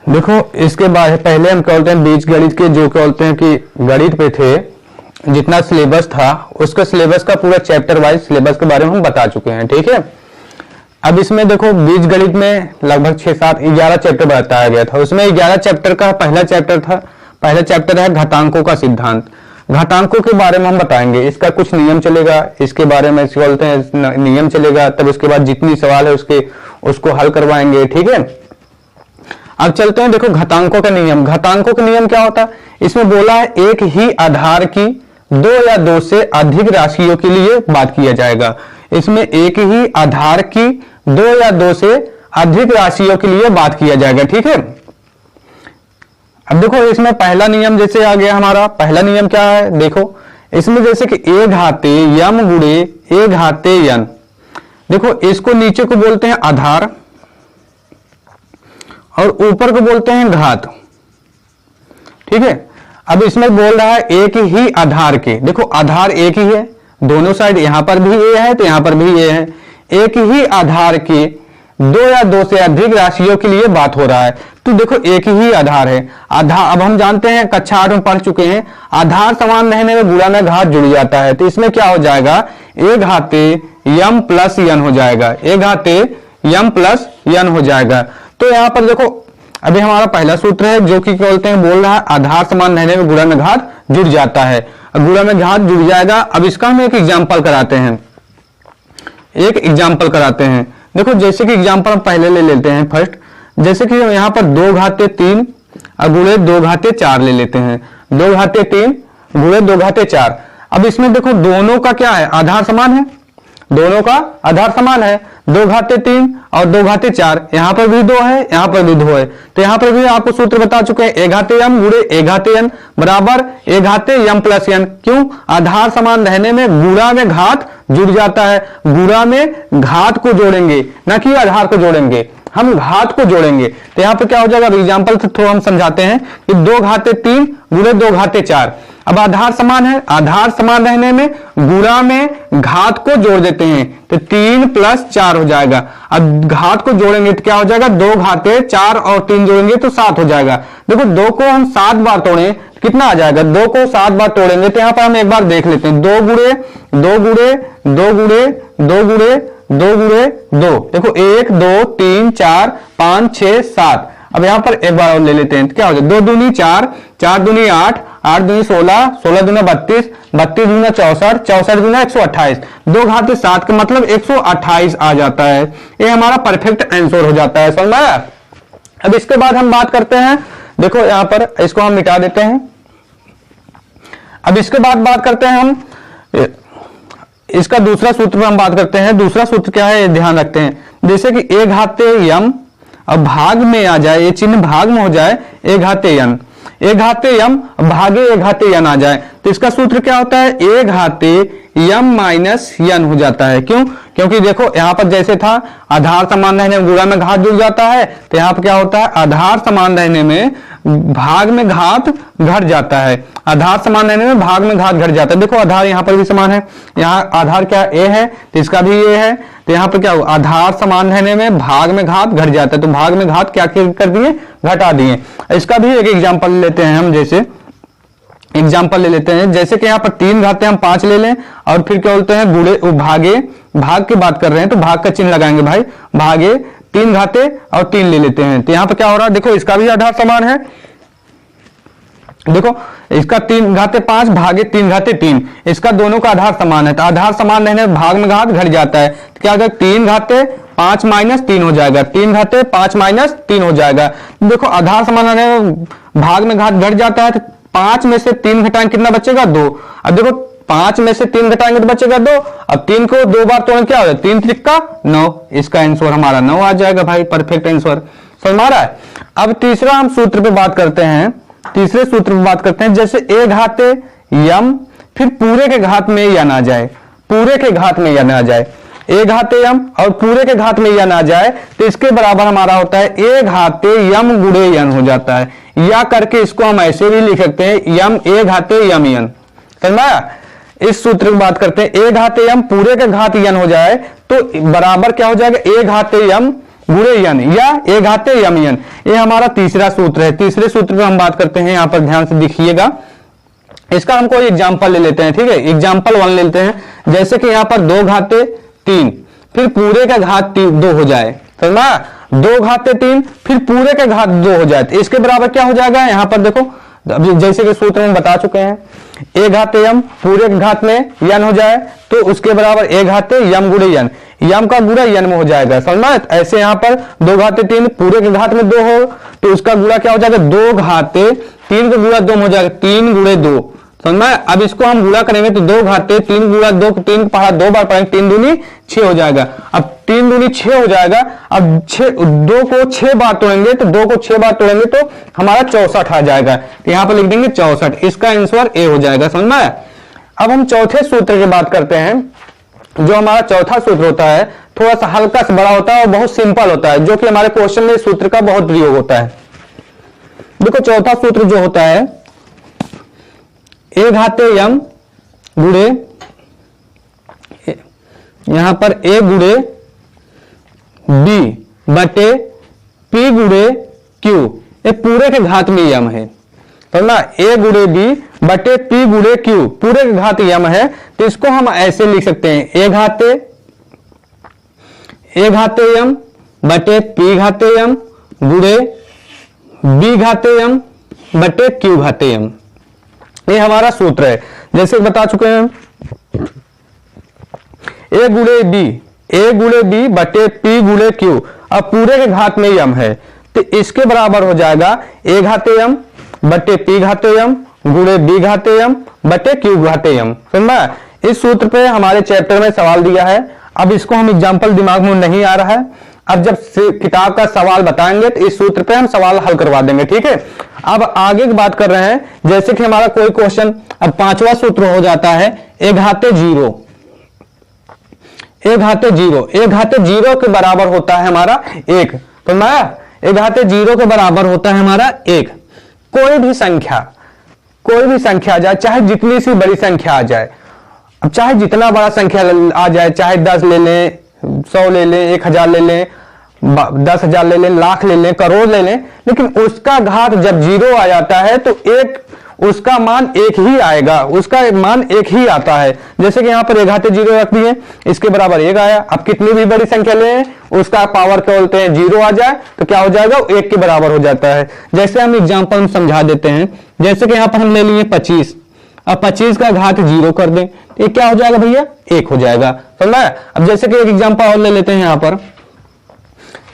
देखो इसके बाद पहले हम क्या बोलते हैं बीज गणित के, जो क्या बोलते हैं कि गणित पे थे, जितना सिलेबस था उसका सिलेबस का पूरा चैप्टर वाइज सिलेबस के बारे में हम बता चुके हैं। ठीक है, अब इसमें देखो बीज गणित में लगभग 6, 7, 11 चैप्टर बताया गया था। उसमें 11 चैप्टर का पहला चैप्टर है घातांकों का सिद्धांत। घातांकों के बारे में हम बताएंगे, इसका कुछ नियम चलेगा, इसके बारे में बोलते हैं नियम चलेगा, तब उसके बाद जितनी सवाल है उसको हल करवाएंगे। ठीक है, अब चलते हैं, देखो घातांकों का नियम। घातांकों का नियम क्या होता है, इसमें बोला है एक ही आधार की 2 या 2 से अधिक राशियों के लिए बात किया जाएगा। इसमें एक ही आधार की 2 या 2 से अधिक राशियों के लिए बात किया जाएगा। ठीक है, अब देखो इसमें पहला नियम जैसे आ गया, हमारा पहला नियम क्या है, देखो इसमें जैसे कि ए घाते यम गुणे ए घाते यन। देखो इसको नीचे को बोलते हैं आधार और ऊपर को बोलते हैं घात। ठीक है, अब इसमें बोल रहा है एक ही आधार के, देखो आधार एक ही है, दोनों साइड यहां पर भी ए है तो यहां पर भी ए है। एक ही आधार के 2 या 2 से अधिक राशियों के लिए बात हो रहा है, तो देखो एक ही आधार है। आधार अब हम जानते हैं, कक्षा 8 में पढ़ चुके हैं, आधार समान रहने में गुणा में घात जुड़ जाता है, तो इसमें क्या हो जाएगा, ए घाते यम प्लस यन हो जाएगा, ए घाते यम प्लस यन हो जाएगा। तो यहां पर देखो अभी हमारा पहला सूत्र है जो कि क्या बोलते हैं, बोल रहा है आधार समान रहने में गुणा में घात जुड़ जाता है, गुणा में घात जुड़ जाएगा। अब इसका हम एक एग्जाम्पल कराते हैं, देखो जैसे कि एग्जाम्पल हम पहले ले लेते हैं फर्स्ट, जैसे कि यहाँ पर 2 घाते 3 और गुणे 2 घाते 4 ले लेते हैं, 2 घाते 3 गुणे 2 घाते 4। अब इसमें देखो दोनों का क्या है, आधार समान है, दोनों का आधार समान है, 2 घाते 3 और 2 घाते 4, यहां पर भी 2 है, यहां पर भी 2 है, तो यहां पर भी आपको सूत्र बता चुके हैं, ए घाते यम गुणे ए घाते यन बराबर ए घाते यम प्लस यन। क्यों, आधार समान रहने में गुणा में घात जुड़ जाता है, गुणा में घात को जोड़ेंगे ना कि आधार को जोड़ेंगे, हम घात को जोड़ेंगे। तो यहां पर क्या हो जाएगा, एग्जाम्पल से थोड़ा हम समझाते हैं कि 2 घाते 3 गुणे 2 घाते 4। अब आधार समान है, आधार समान रहने में गुणा में घात को जोड़ देते हैं, तो 3 प्लस 4 हो जाएगा। अब घात को जोड़ेंगे तो क्या हो जाएगा, 2 घाते 4 और 3 जोड़ेंगे तो 7 हो जाएगा। देखो 2 को हम 7 बार तोड़े कितना आ जाएगा, 2 को 7 बार तोड़ेंगे तो यहां पर हम एक बार देख लेते हैं, 2 गुणे 2 गुणे 2 गुणे 2 गुणे 2 गुणे 2, देखो 1 2 3 4 5 6 7। अब यहां पर एक बार और ले लेते हैं, तो क्या हो जाएगा, 2 दूनी 4, 4 दूनी 8, 8 दूनी 16, 16 दूना 32, 32 दूना 64, 64 दूना 128, 2 घाते 7 का मतलब 128 आ जाता है। ये हमारा परफेक्ट आंसर हो जाता है, समझ में आया। अब इसके बाद हम बात करते हैं, देखो यहां पर इसको हम मिटा देते हैं। अब इसके बाद बात करते हैं हम इसका दूसरा सूत्र पर हम बात करते हैं। दूसरा सूत्र क्या है, ध्यान रखते हैं, जैसे कि ए घाते यम अब भाग में आ जाए, ये चिन्ह भाग में हो जाए, ए घाते यन, ए घाते यम भागे ए घाते यन आ जाए, तो इसका सूत्र क्या होता है, ए घाते यम माइनस यन हो जाता है। क्यों, क्योंकि देखो यहां पर जैसे था आधार समान रहने में गुणा में घात जुड़ जाता है, तो यहां पर क्या होता है, आधार समान रहने में भाग में घात घट जाता है, आधार समान रहने में भाग में घात घट जाता है। देखो आधार यहां पर भी समान है, यहाँ आधार क्या ए है तो इसका भी ए है, तो यहां पर क्या हुआ, आधार समान रहने में भाग में घात घट जाता है, तो भाग में घात क्या कर दिए, घटा दिए। इसका भी एक एग्जाम्पल लेते हैं हम, जैसे एग्जाम्पल ले लेते हैं, जैसे कि यहाँ पर 3 घाते हम 5 ले लें और फिर क्या बोलते हैं गुणे भागे, भाग की बात कर रहे हैं तो भाग का चिन्ह लगाएंगे भाई, भागे 3 घाते और 3 ले लेते हैं, तो यहाँ पर क्या हो रहा है, देखो इसका भी आधार समान है, देखो इसका 3 घाते 5 भागे 3 घाते 3, इसका दोनों का आधार समान है, तो आधार समान रहने में भाग में घात घट जाता है, तो क्या होगा 3 घाते 5 माइनस 3 हो जाएगा, 3 घाते 5 माइनस 3 हो जाएगा। देखो आधार समान रहने में भाग में घात घट जाता है, तो 5 में से 3 घटाएंगे कितना बचेगा, 2। अब देखो 5 में से 3 घटाएंगे तो बचेगा 2, अब 3 को 2 बार तोड़ेंगे क्या हो जाएगा, 3 त्रिका 9, इसका आंसर हमारा 9 आ जाएगा भाई, परफेक्ट आंसर, समझ में आ रहा है। अब तीसरा हम सूत्र पे बात करते हैं, तीसरे सूत्र पे बात करते हैं, जैसे ए घाते यम फिर पूरे के घात में यन आ जाए, पूरे के घात में यन आ जाए, ए घाते यम और पूरे के घात में यन आ जाए, तो इसके बराबर हमारा होता है ए घाते यम गुणे यन हो जाता है, या करके इसको हम ऐसे भी लिख सकते हैं यम ए घाते यम यन, समझ में आया। इस सूत्र की बात करते हैं, ए घाते यम पूरे के घात यन हो जाए तो बराबर क्या हो जाएगा, ए घाते यम गुणे यन या ए घाते यम यन, ये हमारा तीसरा सूत्र है। तीसरे सूत्र पे हम बात करते हैं, यहाँ पर ध्यान से देखिएगा। इसका हम कोई एग्जाम्पल ले लेते हैं, ठीक है, एग्जाम्पल 1 लेते हैं। जैसे कि यहाँ पर 2 घाते 3 फिर पूरे का घात 2 हो जाए, समझा, 2 घाते 3 फिर पूरे का घात 2 हो जाए, तो इसके बराबर क्या हो जाएगा, यहाँ पर देखो जैसे कि सूत्र में बता चुके हैं, ए घाते यम पूरे के घात में यन हो जाए तो उसके बराबर ए घाते यम गुणे यन, यम का गुणा यन में हो जाएगा, समझा। ऐसे यहाँ पर 2 घाते 3 पूरे के घात में 2 हो तो उसका गुणा क्या हो जाएगा, 2 घाते 3 का गुणा 2 हो जाएगा, 3 गुणे 2, समझ। अब इसको हम गुणा करेंगे तो 2 घाते 3 गुणा 2, 3 पढ़ा 2 बार पढ़ेंगे, 3 दूनी 6 हो जाएगा। अब 3 दूनी 6 हो जाएगा। अब 2 को 6 बार तोड़ेंगे तो 2 को 6 बार तोड़ेंगे तो हमारा 64 आ जाएगा, यहां पर लिख देंगे 64, इसका आंसर ए हो जाएगा, समझ में। अब हम चौथे सूत्र की बात करते हैं। जो हमारा चौथा सूत्र होता है थोड़ा सा हल्का सा बड़ा होता है और बहुत सिंपल होता है, जो कि हमारे क्वेश्चन में सूत्र का बहुत प्रयोग होता है। देखो चौथा सूत्र जो होता है, ए घाते यम गुणे, यहां पर ए गुणे बी बटे पी गुणे क्यू, ये पूरे के घात में यम है, तो ना ए गुणे बी बटे पी गुणे क्यू पूरे के घात यम है, तो इसको हम ऐसे लिख सकते हैं, ए घाते यम बटे पी घाते यम गुणे बी घाते यम बटे क्यू घाते यम, ये हमारा सूत्र है। जैसे बता चुके हैं, ए गुणे बी बटे पी गुणे क्यू, अब पूरे के घात में यम है तो इसके बराबर हो जाएगा ए घाते यम बटे पी घाते यम गुणे बी घाते यम बटे क्यू घाते यम, समझा। इस सूत्र पे हमारे चैप्टर में सवाल दिया है। अब इसको हम एग्जाम्पल दिमाग में नहीं आ रहा है, अब जब किताब का सवाल बताएंगे तो इस सूत्र पे हम सवाल हल करवा देंगे, ठीक है। अब आगे की बात कर रहे हैं, जैसे कि हमारा कोई क्वेश्चन, अब 5वां सूत्र हो जाता है ए घाते 0, ए घाते 0 के बराबर होता है हमारा 1, तो ना ए घाते 0 के बराबर होता है हमारा 1। कोई भी संख्या आ जाए, चाहे जितनी सी बड़ी संख्या आ जाए, अब चाहे जितना बड़ा संख्या आ जाए, चाहे 10 ले लें, 100 ले लें, 1000 ले लें, 10,000 ले लें, लाख ले लें, करोड़ ले लें, लेकिन उसका घात जब 0 आ जाता है तो उसका मान 1 ही आएगा, उसका मान 1 ही आता है। जैसे कि यहाँ पर ए घाते 0 रख दिए, इसके बराबर 1 आया। अब कितनी भी बड़ी संख्या लें, उसका पावर क्या बोलते हैं 0 आ जाए तो क्या हो जाएगा, 1 के बराबर हो जाता है। जैसे हम एग्जाम्पल में समझा देते हैं, जैसे कि यहाँ पर हम ले लिए 25, अब 25 का घात 0 कर दें तो ये क्या हो जाएगा भैया, 1 हो जाएगा, समझा। अब जैसे कि एक एग्जाम्पल और ले लेते हैं यहाँ पर,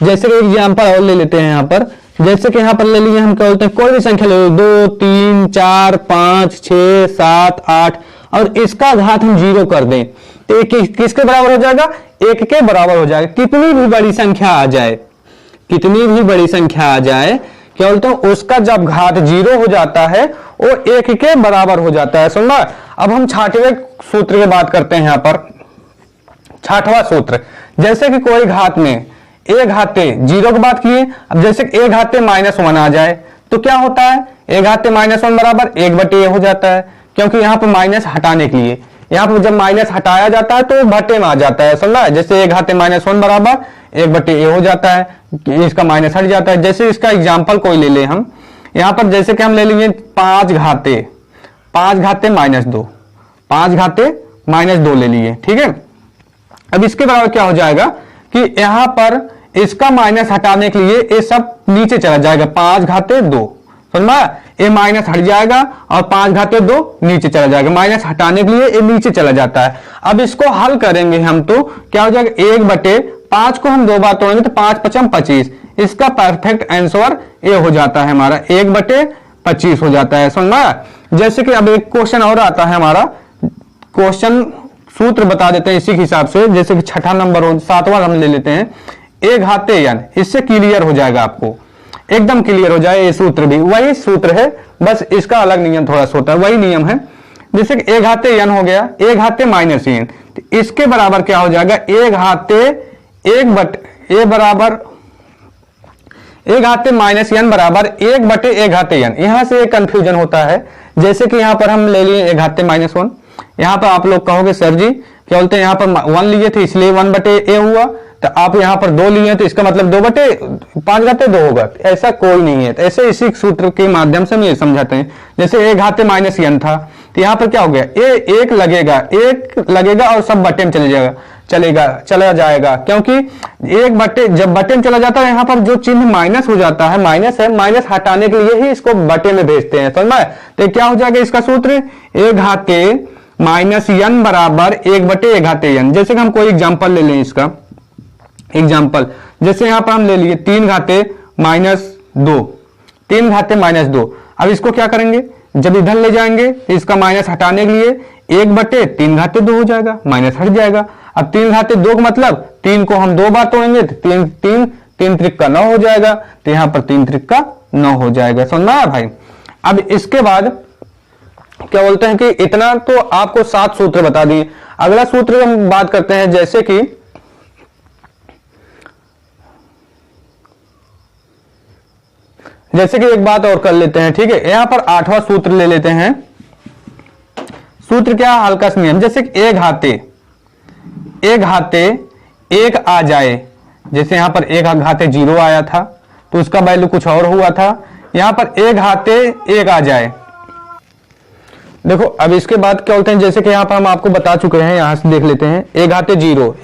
जैसे कि एग्जाम्पल और ले लेते हैं यहाँ पर, जैसे कि यहाँ पर ले लिए हम क्या बोलते हैं, कोई भी संख्या ले लो, 2 3 4 5 6 7 8, और इसका घात हम 0 कर दें तो किसके बराबर हो जाएगा, 1 के बराबर हो जाएगा। कितनी भी बड़ी संख्या आ जाए, क्या बोलते हैं, उसका जब घात 0 हो जाता है वो 1 के बराबर हो जाता है, समझा। अब हम 6वें सूत्र की बात करते हैं। यहाँ पर 6वां सूत्र, जैसे कि कोई घात में ए घाते 0 की बात किए, अब जैसे ए घाते -1 आ जाए तो क्या होता है, ए घाते -1 बराबर 1 बटे ए हो जाता है, क्योंकि यहाँ पर माइनस हटाने के लिए, यहाँ पर जब माइनस हटाया जाता है तो भट्टे में आ जाता है, समझा। जैसे ए घाते -1 बराबर 1 बटे ए हो जाता है, इसका माइनस हट जाता है। जैसे इसका एग्जाम्पल कोई ले लें हम, यहाँ पर जैसे कि हम ले लेंगे 5 घाते -2, 5 घाते -2 ले लिए, ठीक है। अब इसके बराबर क्या हो जाएगा कि यहां पर इसका माइनस हटाने के लिए ये सब नीचे चला जाएगा, 5 घाते 2, समझा। ये माइनस हट जाएगा और 5 घाते 2 नीचे चला जाएगा, माइनस हटाने के लिए ये नीचे चला जाता है। अब इसको हल करेंगे हम तो क्या हो जाएगा, 1 बटे 5 को हम 2 बार तोड़ेंगे तो 5 × 5 = 25, इसका परफेक्ट आंसर ये हो जाता है हमारा 1 बटे 25 हो जाता है, समझा। जैसे कि अब एक क्वेश्चन और आता है हमारा, क्वेश्चन सूत्र बता देते हैं इसी के हिसाब से। जैसे कि 6वां नंबर हो, 7वां हम ले लेते हैं, ए घाते यन, इससे क्लियर हो जाएगा, आपको एकदम क्लियर हो जाए। ये सूत्र भी वही सूत्र है, बस इसका अलग नियम थोड़ा सा होता है, वही नियम है। जैसे कि ए घाते यन हो गया, ए घाते -n, तो इसके बराबर क्या हो जाएगा, ए घाते -n बराबर 1 बटे ए घाते n। यहां से एक कंफ्यूजन होता है। जैसे कि यहां पर हम ले लिए ए घाते -1, यहां पर आप लोग कहोगे सर जी क्या बोलते हैं, यहाँ पर 1 लिए थे इसलिए 1/a हुआ, तो आप यहाँ पर 2 लिए तो इसका मतलब 2/5 होगा। ऐसा कोई नहीं है, तो ऐसे इसी सूत्र के माध्यम से हम ये समझाते हैं। जैसे a घाते -n था, तो यहाँ पर क्या हो गया, एक लगेगा और सब बटे में चला जाएगा, क्योंकि जब बटे में चला जाता है यहाँ पर जो चिन्ह माइनस हो जाता है, माइनस हटाने के लिए ही इसको बटे में भेजते हैं, समझ में। तो क्या हो जाएगा इसका सूत्र, a घाते -n बराबर 1/a घाते n। जैसे कि हम कोई एग्जांपल ले लें, इसका एग्जांपल जैसे यहां पर हम ले लिए 3 घाते -2। अब इसको क्या करेंगे, जब इधर ले जाएंगे तो इसका माइनस हटाने के लिए 1/3 घाते 2 हो जाएगा, माइनस हट जाएगा। अब 3 घाते 2 का मतलब 3 को हम 2 बार तोड़ेंगे तो 3 त्रिक का 9 हो जाएगा, तो यहां पर 3 त्रिक का 9 हो जाएगा, समझ में आया भाई। अब इसके बाद क्या बोलते हैं कि इतना तो आपको 7 सूत्र बता दिए। अगला सूत्र हम बात करते हैं, जैसे कि एक बात और कर लेते हैं, ठीक है। यहां पर 8वां सूत्र ले लेते हैं। सूत्र क्या है, हल्का सा नियम, जैसे कि a घाते 1 आ जाए, जैसे यहां पर 1 घाते 0 आया था तो उसका वैल्यू कुछ और हुआ था, यहां पर a घाते 1 आ जाए। देखो अब इसके बाद क्या बोलते हैं, जैसे कि यहाँ पर हम आपको बता चुके हैं, यहां से देख लेते हैं। a घाते 0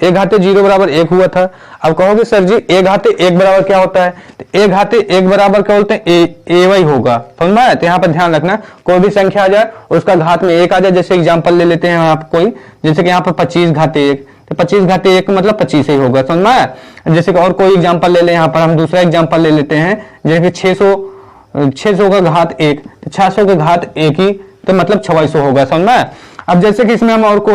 बराबर 1 हुआ था। अब कहोगे सर जी a घाते 1 बराबर क्या होता है, तो a घाते 1 बराबर क्या बोलते हैं, a होगा, समझ में आया। तो यहाँ पर ध्यान रखना, कोई भी संख्या आ जाए उसका घात में 1 आ जाए। जैसे एग्जाम्पल ले लेते हैं आप कोई, जैसे कि यहाँ पर 25 घाते 1, तो 25 घाते 1 मतलब 25 ही होगा, समझ में आया। जैसे कि और कोई एग्जाम्पल ले लें, यहाँ पर हम दूसरा एग्जाम्पल ले लेते हैं, जैसे कि 600 का घात 1, तो 600 का घात 1 ही, तो मतलब 2600 होगा, समझ में। अब जैसे कि इसमें हम और को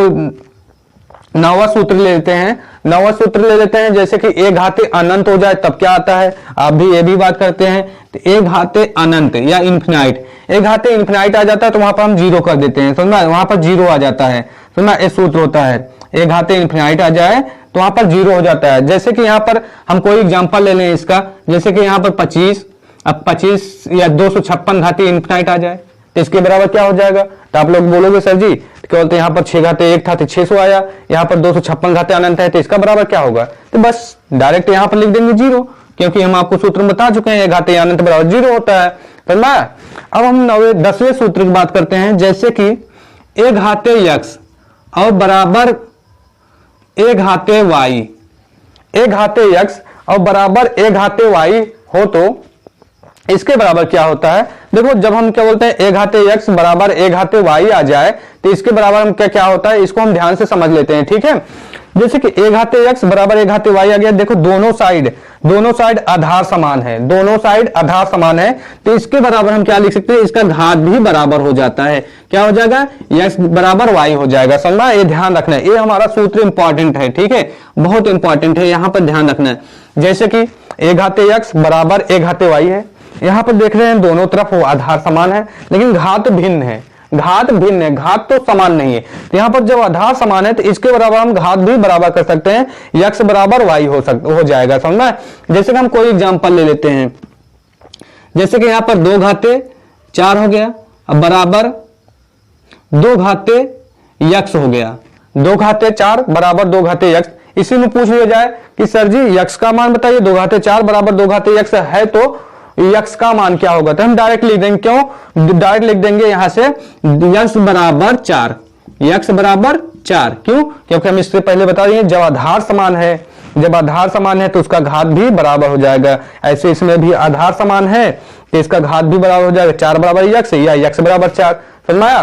9वां सूत्र ले लेते हैं। जैसे कि a घाते अनंत हो जाए तब क्या आता है, आप भी ये भी बात करते हैं। तो a घाते अनंत या इन्फिनाइट, a घाते इन्फिनाइट आ जाता है तो वहां पर हम 0 कर देते हैं, समझ में, वहां पर 0 आ जाता है, समझ में। ये सूत्र होता है, a घाते इन्फिनाइट आ जाए तो वहां पर 0 हो जाता है। जैसे कि यहाँ पर हम कोई एग्जाम्पल ले लें इसका, जैसे कि यहाँ पर 25, अब 25 या 256 घाते इन्फिनाइट आ जाए तो इसके बराबर क्या हो जाएगा। तो आप लोग बोलोगे सर जी क्या बोलते हैं, यहाँ पर 6 घाते 1 था तो 600 आया, यहाँ पर 256 घाते अनंत है तो इसका बराबर क्या होगा। तो बस डायरेक्ट यहाँ पर लिख देंगे 0, क्योंकि हम आपको सूत्र बता चुके हैं, घाते अनंत बराबर 0 होता है। अब हम 10वें सूत्र की बात करते हैं, जैसे कि a घाते x और बराबर a घाते y, a घाते x और बराबर a घाते y हो तो इसके बराबर क्या होता है। देखो जब हम क्या बोलते हैं a घाते x बराबर a घाते y आ जाए तो इसके बराबर हम क्या होता है, इसको हम ध्यान से समझ लेते हैं, ठीक है। जैसे कि a घाते x बराबर a घाते y आ गया। देखो दोनों साइड आधार समान है, तो इसके बराबर हम क्या लिख सकते हैं, इसका घात भी बराबर हो जाता है। क्या हो जाएगा, x बराबर y हो जाएगा, समझा। ये ध्यान रखना है, ये हमारा सूत्र इंपॉर्टेंट है, ठीक है, बहुत इंपॉर्टेंट है, यहाँ पर ध्यान रखना है। जैसे कि a घाते x बराबर a घाते y है, यहाँ पर देख रहे हैं दोनों तरफ वो आधार समान है, लेकिन घात भिन्न है, घात तो समान नहीं है। तो यहाँ पर जब आधार समान है तो इसके बराबर हम घात भी बराबर कर सकते हैं, x बराबर y हो जाएगा, समझना। जैसे कि हम कोई एग्जांपल ले लेते हैं, जैसे कि यहाँ पर 2 घाते 4 हो गया, अब बराबर 2 घाते x हो गया, 2 घाते 4 बराबर 2 घाते x। इसी में पूछ लिया जाए कि सर जी x का मान बताइए, 2 घाते 4 बराबर 2 घाते x है तो x का मान क्या होगा। तो हम डायरेक्ट लिख देंगे, क्यों डायरेक्ट लिख देंगे यहां से x बराबर 4, क्यों, क्योंकि हम इससे पहले बता दिए जब आधार समान है तो उसका घात भी बराबर हो जाएगा। ऐसे इसमें भी आधार समान है तो इसका घात भी बराबर हो जाएगा, 4 बराबर x या x बराबर 4, समझ में आया।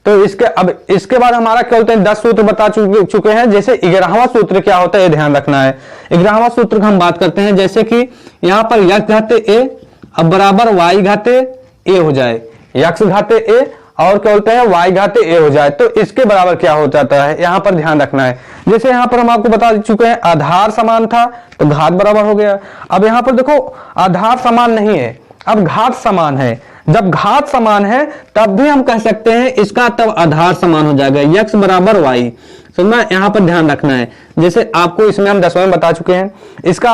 तो इसके बाद हमारा क्या बोलते हैं, 10 सूत्र बता चुके हैं। जैसे 11वां सूत्र क्या होता है, ये ध्यान रखना है। 11वां सूत्र का हम बात करते हैं, जैसे कि यहाँ पर x घाते a अब बराबर y घाते a हो जाए, x घाते a और क्या बोलते हैं y घाते a हो जाए, तो इसके बराबर क्या हो जाता है, यहाँ पर ध्यान रखना है। जैसे यहाँ पर हम आपको बता चुके हैं आधार समान था तो घात बराबर हो गया। अब यहाँ पर देखो आधार समान नहीं है, अब घात समान है। जब घात समान है तब भी हम कह सकते हैं इसका तब आधार समान हो जाएगा, x बराबर y, समझना। यहाँ पर ध्यान रखना है, जैसे आपको इसमें हम 10वें में बता चुके हैं, इसका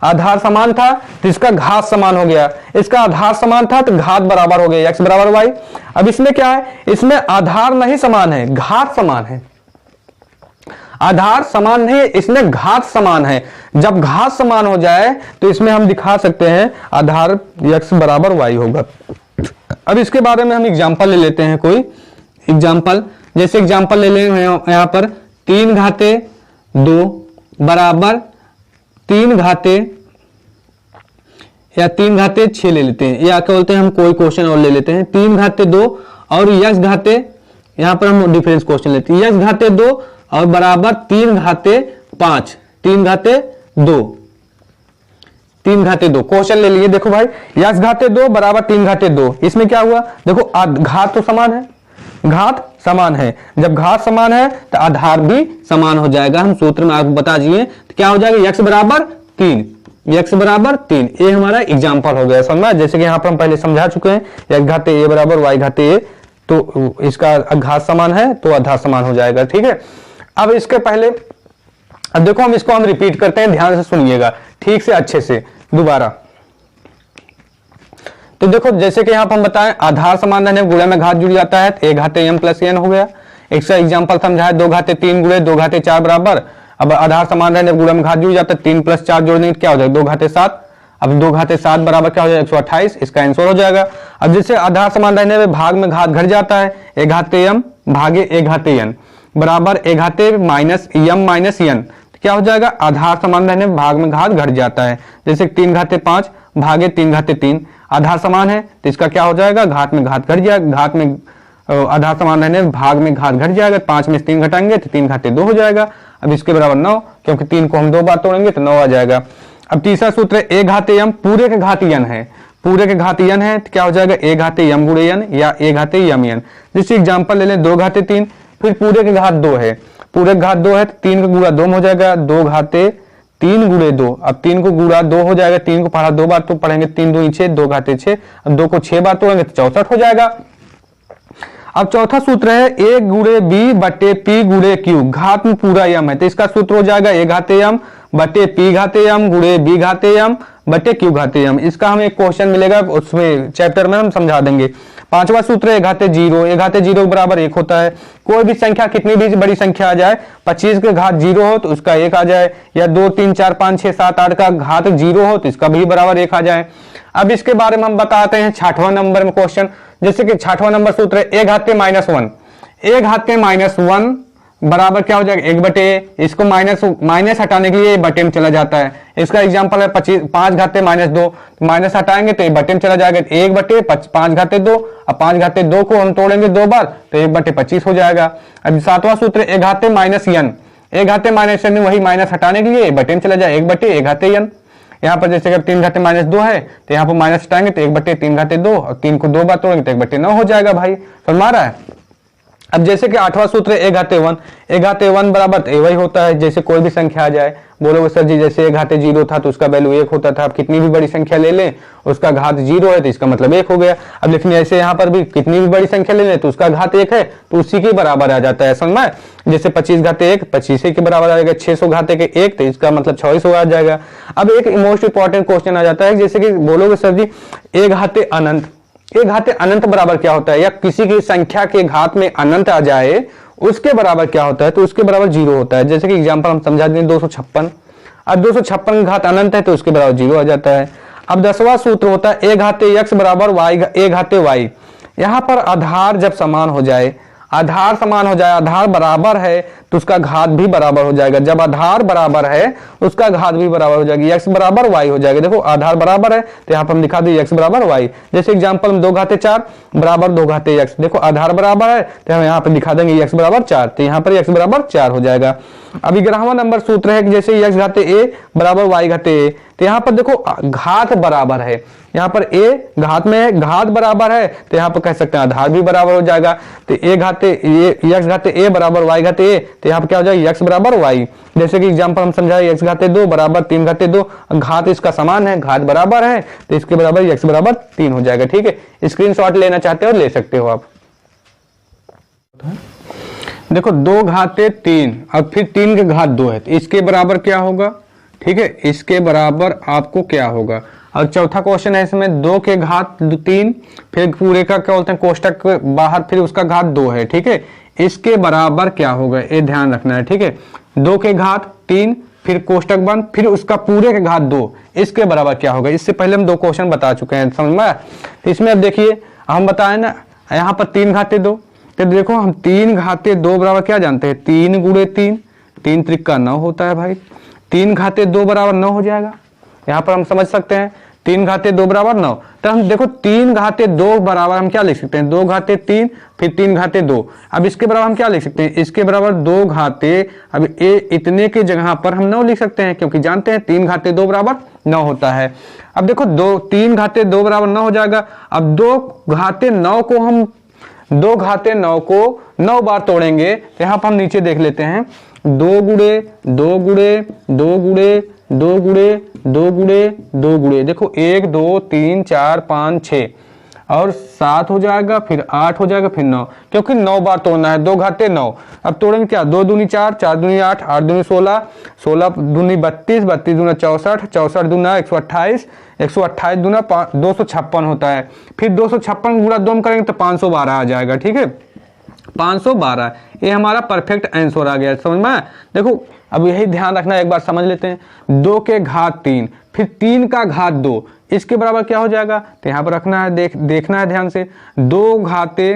आधार समान था तो इसका घात समान हो गया, इसका आधार समान था तो घात बराबर हो गया, x बराबर y। अब इसमें क्या है, इसमें आधार नहीं समान है, घात समान है, आधार समान नहीं, इसमें घात समान है। जब घात समान हो जाए तो इसमें हम दिखा सकते हैं आधार x बराबर y होगा। अब इसके बारे में हम एग्जांपल ले लेते हैं, कोई एग्जांपल, जैसे एग्जांपल ले लेंगे यहाँ पर 3 घाते 2 बराबर 3 घाते या 3 घाते 6 ले लेते हैं, या क्या बोलते हैं हम कोई क्वेश्चन और ले लेते हैं 3 घाते 2 और x घाते, यहाँ पर हम डिफरेंस क्वेश्चन लेते हैं x घाते 2 और बराबर 3 घाते 5, 3 घाते 2, 3 घाते 2 क्वेश्चन ले लिए। देखो भाई x घाते 2 बराबर 3 घाते 2, इसमें क्या हुआ, देखो घात तो समान है, घात समान है, जब घात समान है तो आधार भी समान हो जाएगा। हम सूत्र में आपको बता दिए तो क्या हो जाएगा x बराबर 3, x बराबर 3। ये हमारा एग्जांपल हो गया, समझा। जैसे कि यहाँ पर हम पहले समझा चुके हैं x घाते a बराबर y घाते a, तो इसका घात समान है तो आधार समान हो जाएगा, ठीक है। अब इसके पहले अब देखो हम इसको रिपीट करते हैं, ध्यान से सुनिएगा ठीक से अच्छे से दोबारा। तो देखो जैसे कि यहाँ पर हम बताएं आधार समान रहने गुणे में घात जुड़ जाता है तो a घाते m प्लस n हो गया। एक सा एग्जाम्पल समझाया 2 घाते 3 गुणे 2 घाते 4 बराबर, अब आधार समान रहने गुणे में घात जुड़ जाता है 3 प्लस 4 जोड़ने क्या हो जाएगा 2 घाते 7। अब 2 घाते 7 बराबर क्या हो जाएगा 128, इसका आंसर हो जाएगा। अब जैसे आधार समान रहने में भाग में घात घट जाता है a घाते m भागे a घाते n बराबर a घाते माइनस m माइनस n, क्या हो जाएगा आधार समान रहने में भाग में घात घट जाता है। जैसे 3 घाते 5 भागे 3 घाते 3, आधार समान है तो इसका क्या हो जाएगा घात में घात घट जाएगा, घात में आधार समान रहने में भाग में घात घट जाएगा, 5 में 3 घटाएंगे तो 3 घाते 2 हो जाएगा। अब इसके बराबर 9, क्योंकि 3 को हम 2 बार तोड़ेंगे तो 9 आ जाएगा। अब तीसरा सूत्र है a घाते m पूरे के घात n है, पूरे के घात n है तो क्या हो जाएगा a घाते m गुणे n या a घाते m n। जैसे एग्जांपल ले लें 2 घाते 3, फिर पूरे के घात 2 है, पूरे घात 2 है तो 3 का गुणा 2 हो जाएगा 2 घाते 3 गुणे 2। अब 3 को गुणा 2 हो जाएगा, 3 को पढ़ा 2 बार तो पढ़ेंगे 3 2 6, 2 घाते 6, अब 2 को 6 बार तोड़ेंगे तो 64 हो जाएगा। अब चौथा सूत्र है a गुणे b बटे p गुणे q, घात में पूरा m है तो इसका सूत्र हो जाएगा a घाते m बटे p घाते m गुणे b घाते m बटे q घाते m। इसका हमें एक क्वेश्चन मिलेगा उसमें चैप्टर में हम समझा देंगे। पांचवा सूत्र है a घाते 0, a घाते 0 बराबर 1 होता है। कोई भी संख्या कितनी भी बड़ी संख्या आ जाए 25 के घात 0 हो तो उसका 1 आ जाए, या 2 3 4 5 6 7 8 का घात 0 हो तो इसका भी बराबर 1 आ जाए। अब इसके बारे में हम बताते हैं 6वां नंबर में क्वेश्चन। जैसे कि 6वां नंबर सूत्र है a घाते -1, a घाते -1 बराबर क्या हो जाएगा 1 बटे, इसको माइनस हटाने के लिए बटे में चला जाता है। इसका एग्जांपल है 5 घाते -2, माइनस हटाएंगे तो बटे में चला जाएगा 1 बटे 5 घाते 2। अब 5 घाते 2 को हम तोड़ेंगे 2 बार तो 1 बटे 25 हो जाएगा। अब 7वां सूत्र a घाते -n, a घाते -n वही माइनस हटाने के लिए बटे में चला जाए 1 बटे a घाते n। यहाँ पर जैसे अगर 3 घाते -2 है तो यहाँ पर माइनस हटाएंगे तो 1 बटे 3 घाते 2 और 3 को 2 बार तोड़ेंगे तो 1 बटे 9 हो जाएगा भाई, समझ रहा है। अब जैसे कि 8वां सूत्र है a घाते 1, a घाते 1 बराबर a वही होता है। जैसे कोई भी संख्या आ जाए बोलोगे सर जी जैसे a घाते 0 था तो उसका वैल्यू 1 होता था, अब कितनी भी बड़ी संख्या ले लें उसका घात 0 है तो इसका मतलब 1 हो गया। अब लेकिन ऐसे यहाँ पर भी कितनी भी बड़ी संख्या ले लें तो उसका घात 1 है तो उसी के बराबर आ जाता है, समझ में। जैसे 25 घाते 1 25 के बराबर आ जाएगा, 600 घाते के 1 तो इसका मतलब 600 आ जाएगा। अब एक मोस्ट इंपॉर्टेंट क्वेश्चन आ जाता है, जैसे कि बोलोगे सर जी a घाते अनंत, a घाते अनंत बराबर क्या होता है, या किसी की संख्या के घात में अनंत आ जाए उसके बराबर क्या होता है, तो उसके बराबर 0 होता है। जैसे कि एग्जांपल हम समझा दें 256, अब 256 का घात अनंत है तो उसके बराबर 0 आ जाता है। अब 10वां सूत्र होता है a घाते x बराबर a घाते y। यहाँ पर आधार जब समान हो जाए, आधार समान हो जाए, आधार बराबर है तो उसका घात भी बराबर हो जाएगा। जब आधार बराबर है उसका घात भी बराबर हो जाएगी, x बराबर y हो जाएगा। देखो आधार बराबर है तो यहाँ पर हम दिखा दें x बराबर y। जैसे एग्जांपल में 2 घाते 4 बराबर 2 घाते x, देखो आधार बराबर है तो हम यहाँ पर दिखा देंगे x बराबर 4, तो यहाँ पर x बराबर 4 हो जाएगा। अब 11वां नंबर सूत्र है कि जैसे x घाते a बराबर y घाते a, तो यहाँ पर देखो घात बराबर है, यहाँ पर a घात में है, घात बराबर है तो यहाँ पर कह सकते हैं आधार भी बराबर हो जाएगा। तो x घाते a बराबर y घाते a, तो यहाँ पर क्या हो जाएगा x बराबर y। जैसे कि एग्जांपल हम समझाए x घाते 2 बराबर 3 घाते 2, घात इसका समान है, घात बराबर है तो इसके बराबर x बराबर 3 हो जाएगा। ठीक है, स्क्रीनशॉट लेना चाहते हो ले सकते हो आप। देखो 2 घाते 3, अब फिर 3 के घात 2 है तो इसके बराबर क्या होगा, ठीक है, इसके बराबर आपको क्या होगा। और चौथा क्वेश्चन है इसमें 2 के घात 3, फिर पूरे का क्या बोलते हैं कोष्टक के बाहर फिर उसका घात 2 है, ठीक है, इसके बराबर क्या होगा ये ध्यान रखना है। ठीक है, 2 के घात 3, फिर कोष्टक बंद, फिर उसका पूरे के घात 2, इसके बराबर क्या होगा। इससे पहले हम 2 क्वेश्चन बता चुके हैं, समझ में। तो इसमें अब देखिए हम बताए ना, यहाँ पर 3 घाते 2, तो देखो हम 3 घाते 2 बराबर क्या जानते हैं, 3 गुणे 3, 3 त्रिका 9 होता है भाई। 3 घाते 2 बराबर 9 हो जाएगा, यहाँ पर हम समझ सकते हैं 3 घाते 2 बराबर 9। तो हम देखो 3 घाते 2 बराबर हम क्या लिख सकते हैं, 2 घाते 3, फिर 3 घाते 2। अब इसके बराबर हम क्या लिख सकते हैं, इसके बराबर 2 घाते, अब ये इतने के जगह पर हम 9 लिख सकते हैं, क्योंकि जानते हैं 3 घाते 2 बराबर 9 होता है। अब देखो 3 घाते 2 बराबर 9 हो जाएगा। अब 2 घाते 9 को हम 2 घाते 9 को 9 बार तोड़ेंगे, तो यहाँ पर हम नीचे देख लेते हैं, 2 गुणे 2 गुणे 2 गुणे 2 गुणे 2 गुणे 2 गुणे, देखो 1 2 3 4 5 6 और 7 हो जाएगा, फिर 8 हो जाएगा, फिर 9, क्योंकि 9 बार तोड़ना है। 2 घाते 9, अब तोड़ेंगे क्या, 2 दूनी 4, 4 दूनी 8, 8 दूनी 16, 16 दूनी 32, 32 दूना 64, 64 दूना 128, 128 दूना 256 होता है। फिर 256 गुणा 2 करेंगे तो 512 आ जाएगा, ठीक है, 512, ये हमारा परफेक्ट आंसर आ गया, समझ में। देखो अब यही ध्यान रखना, एक बार समझ लेते हैं, 2 के घात 3, फिर 3 का घात 2, इसके बराबर क्या हो जाएगा, तो यहाँ पर रखना है, देखना है ध्यान से, 2 घाते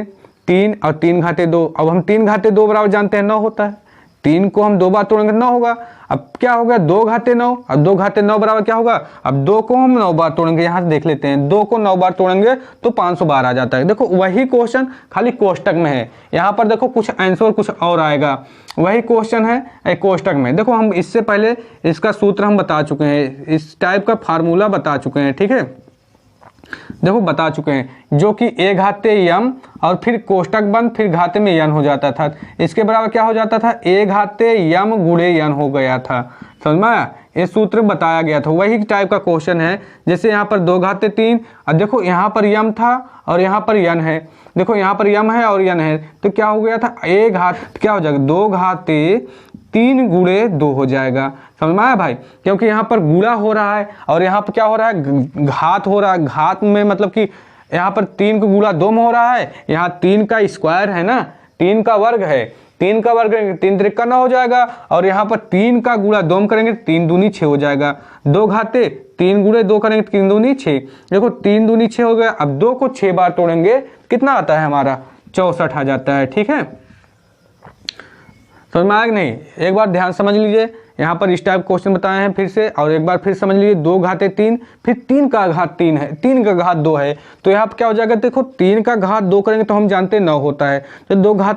3 और 3 घाते 2। अब हम 3 घाते 2 बराबर जानते हैं 9 होता है, 3 को हम 2 बार तोड़ेंगे 9 होगा। अब क्या होगा, 2 घाते 9, अब 2 घाते 9 बराबर क्या होगा, अब 2 को हम 9 बार तोड़ेंगे, यहाँ से देख लेते हैं, 2 को 9 बार तोड़ेंगे तो 512 आ जाता है। देखो वही क्वेश्चन खाली कोष्टक में है, यहाँ पर देखो कुछ आंसर कुछ और आएगा, वही क्वेश्चन है कोष्टक में। देखो हम इससे पहले इसका सूत्र हम बता चुके हैं, इस टाइप का फार्मूला बता चुके हैं, ठीक है, देखो बता चुके हैं, जो कि a घाते यम और फिर कोष्टक बंद, फिर घाते में यन हो जाता था, इसके बराबर क्या हो जाता था, a घाते यम गुणे यन हो गया था, समझ में। ये सूत्र बताया गया था, वही टाइप का क्वेश्चन है। जैसे यहाँ पर 2 घाते 3, और देखो यहाँ पर यम था और यहाँ पर यन है, देखो यहाँ पर यम है और यन है, तो क्या हो गया था, a घात क्या हो जाएगा, 2 घाते 3 गुणे 2 हो जाएगा, समझ में आया भाई, क्योंकि यहाँ पर गुणा हो रहा है और यहाँ पर क्या हो रहा है, घात हो रहा है। घात में मतलब कि यहाँ पर 3 का गुणा 2 में हो रहा है, यहाँ 3 का स्क्वायर है ना, 3 का वर्ग है, 3 का वर्ग करेंगे 3 त्रिका 9 हो जाएगा, और यहाँ पर 3 का गुणा 2 में करेंगे 3 दूनी 6 हो जाएगा। 2 घाते 3 गुणे 2 करेंगे 3 दूनी 6, देखो 3 दूनी 6 हो गया। अब 2 को 6 बार तोड़ेंगे कितना आता है हमारा, 64 आ जाता है, ठीक है, समझ में आया कि नहीं। एक बार ध्यान समझ लीजिए, यहाँ पर इस टाइप क्वेश्चन बताए हैं फिर से, और एक बार फिर समझ लीजिए, 2 घाते 3, फिर 3 का घात 3 है, 3 का घात 2 है, तो यहाँ पर क्या हो जाएगा, देखो 3 का घात 2 करेंगे तो हम जानते हैं 9 होता है, तो 2 घात